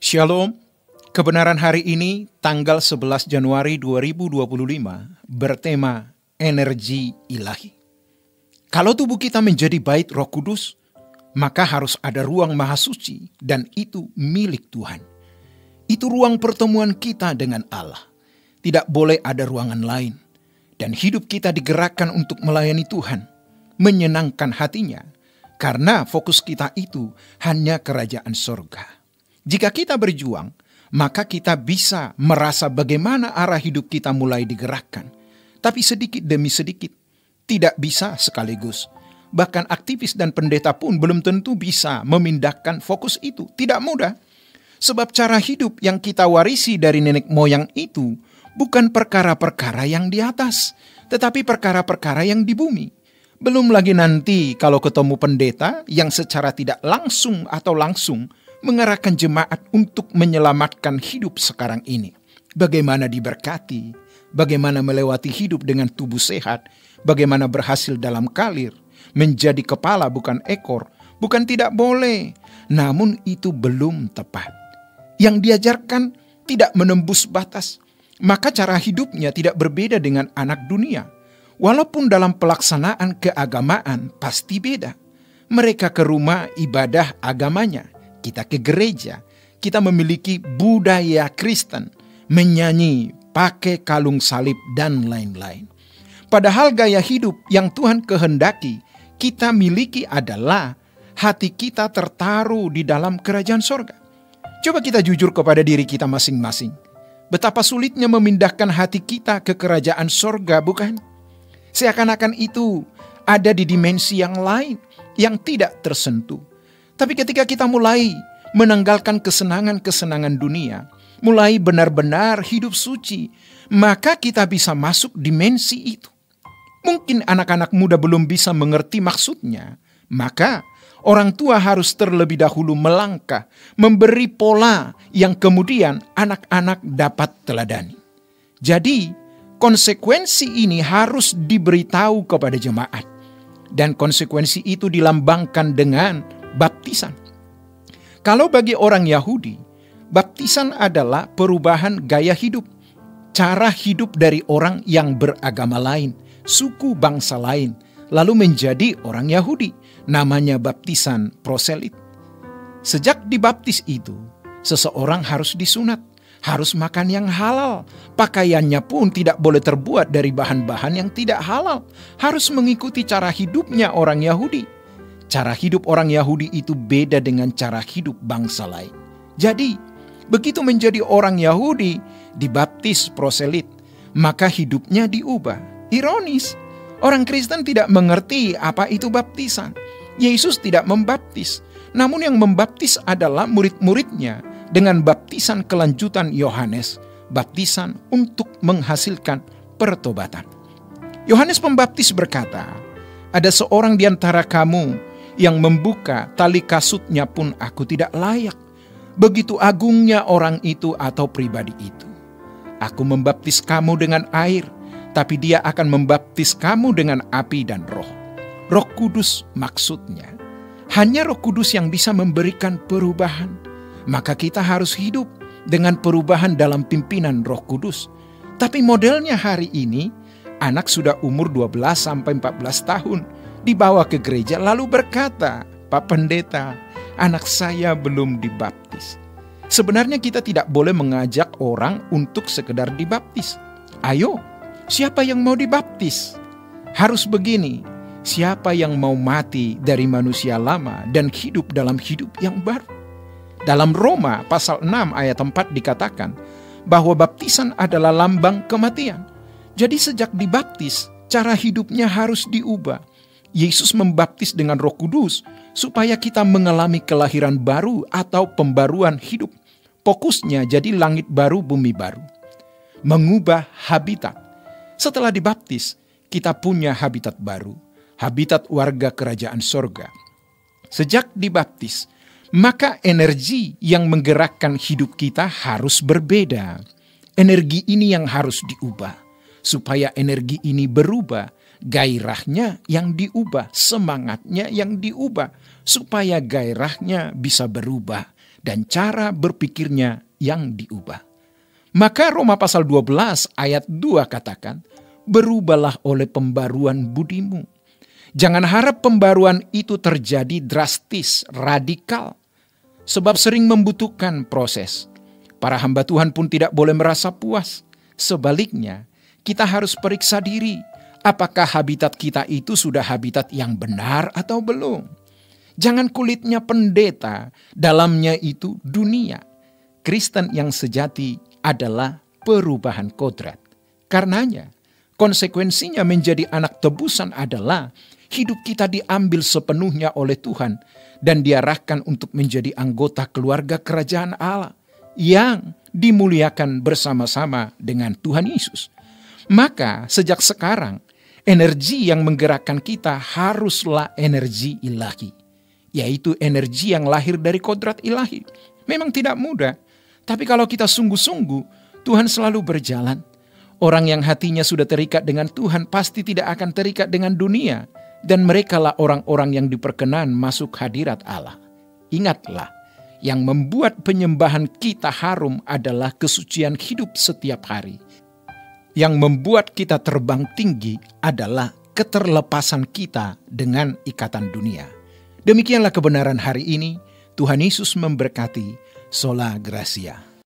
Shalom, kebenaran hari ini tanggal 11 Januari 2025 bertema energi ilahi. Kalau tubuh kita menjadi bait Roh Kudus, maka harus ada ruang maha suci dan itu milik Tuhan. Itu ruang pertemuan kita dengan Allah. Tidak boleh ada ruangan lain. Dan hidup kita digerakkan untuk melayani Tuhan, menyenangkan hatinya, karena fokus kita itu hanya kerajaan sorga. Jika kita berjuang, maka kita bisa merasa bagaimana arah hidup kita mulai digerakkan. Tapi sedikit demi sedikit, tidak bisa sekaligus. Bahkan aktivis dan pendeta pun belum tentu bisa memindahkan fokus itu. Tidak mudah. Sebab cara hidup yang kita warisi dari nenek moyang itu bukan perkara-perkara yang di atas, tetapi perkara-perkara yang di bumi. Belum lagi nanti kalau ketemu pendeta yang secara tidak langsung atau langsung mengarahkan jemaat untuk menyelamatkan hidup sekarang ini. Bagaimana diberkati, bagaimana melewati hidup dengan tubuh sehat, bagaimana berhasil dalam karir, menjadi kepala bukan ekor, bukan tidak boleh, namun itu belum tepat. Yang diajarkan tidak menembus batas, maka cara hidupnya tidak berbeda dengan anak dunia. Walaupun dalam pelaksanaan keagamaan pasti beda. Mereka ke rumah ibadah agamanya, kita ke gereja, kita memiliki budaya Kristen, menyanyi, pakai kalung salib, dan lain-lain. Padahal gaya hidup yang Tuhan kehendaki kita miliki adalah hati kita tertaruh di dalam kerajaan sorga. Coba kita jujur kepada diri kita masing-masing. Betapa sulitnya memindahkan hati kita ke kerajaan sorga, bukan? Seakan-akan itu ada di dimensi yang lain yang tidak tersentuh. Tapi ketika kita mulai menanggalkan kesenangan-kesenangan dunia, mulai benar-benar hidup suci, maka kita bisa masuk dimensi itu. Mungkin anak-anak muda belum bisa mengerti maksudnya, maka orang tua harus terlebih dahulu melangkah, memberi pola yang kemudian anak-anak dapat teladani. Jadi, konsekuensi ini harus diberitahu kepada jemaat. Dan konsekuensi itu dilambangkan dengan baptisan. Kalau bagi orang Yahudi, baptisan adalah perubahan gaya hidup, cara hidup dari orang yang beragama lain, suku bangsa lain, lalu menjadi orang Yahudi. Namanya baptisan proselit. Sejak dibaptis itu, seseorang harus disunat, harus makan yang halal. Pakaiannya pun tidak boleh terbuat dari bahan-bahan yang tidak halal. Harus mengikuti cara hidupnya orang Yahudi. Cara hidup orang Yahudi itu beda dengan cara hidup bangsa lain. Jadi, begitu menjadi orang Yahudi, dibaptis proselit, maka hidupnya diubah. Ironis, orang Kristen tidak mengerti apa itu baptisan. Yesus tidak membaptis, namun yang membaptis adalah murid-muridnya dengan baptisan kelanjutan Yohanes, baptisan untuk menghasilkan pertobatan. Yohanes Pembaptis berkata, "Ada seorang di antara kamu yang membuka tali kasutnya pun aku tidak layak. Begitu agungnya orang itu atau pribadi itu. Aku membaptis kamu dengan air, tapi dia akan membaptis kamu dengan api dan roh." Roh Kudus maksudnya. Hanya Roh Kudus yang bisa memberikan perubahan. Maka kita harus hidup dengan perubahan dalam pimpinan Roh Kudus. Tapi modelnya hari ini, anak sudah umur 12-14 tahun, dibawa ke gereja lalu berkata, "Pak Pendeta, anak saya belum dibaptis." Sebenarnya kita tidak boleh mengajak orang untuk sekedar dibaptis. Ayo, siapa yang mau dibaptis? Harus begini. Siapa yang mau mati dari manusia lama dan hidup dalam hidup yang baru? Dalam Roma pasal 6 ayat 4 dikatakan bahwa baptisan adalah lambang kematian. Jadi sejak dibaptis, cara hidupnya harus diubah. Yesus membaptis dengan Roh Kudus supaya kita mengalami kelahiran baru atau pembaruan hidup. Fokusnya jadi langit baru, bumi baru. Mengubah habitat. Setelah dibaptis, kita punya habitat baru. Habitat warga kerajaan sorga. Sejak dibaptis, maka energi yang menggerakkan hidup kita harus berbeda. Energi ini yang harus diubah. Supaya energi ini berubah, gairahnya yang diubah, semangatnya yang diubah. Supaya gairahnya bisa berubah dan cara berpikirnya yang diubah. Maka Roma pasal 12 ayat 2 katakan, berubahlah oleh pembaruan budimu. Jangan harap pembaruan itu terjadi drastis, radikal, sebab sering membutuhkan proses. Para hamba Tuhan pun tidak boleh merasa puas. Sebaliknya, kita harus periksa diri, apakah habitat kita itu sudah habitat yang benar atau belum. Jangan kulitnya pendeta, dalamnya itu dunia. Kristen yang sejati adalah perubahan kodrat. Karenanya, konsekuensinya menjadi anak tebusan adalah hidup kita diambil sepenuhnya oleh Tuhan dan diarahkan untuk menjadi anggota keluarga kerajaan Allah yang dimuliakan bersama-sama dengan Tuhan Yesus. Maka sejak sekarang, energi yang menggerakkan kita haruslah energi ilahi, yaitu energi yang lahir dari kodrat ilahi. Memang tidak mudah, tapi kalau kita sungguh-sungguh, Tuhan selalu berjalan. Orang yang hatinya sudah terikat dengan Tuhan pasti tidak akan terikat dengan dunia, dan merekalah orang-orang yang diperkenan masuk hadirat Allah. Ingatlah, yang membuat penyembahan kita harum adalah kesucian hidup setiap hari. Yang membuat kita terbang tinggi adalah keterlepasan kita dengan ikatan dunia. Demikianlah kebenaran hari ini. Tuhan Yesus memberkati. Sola Gracia.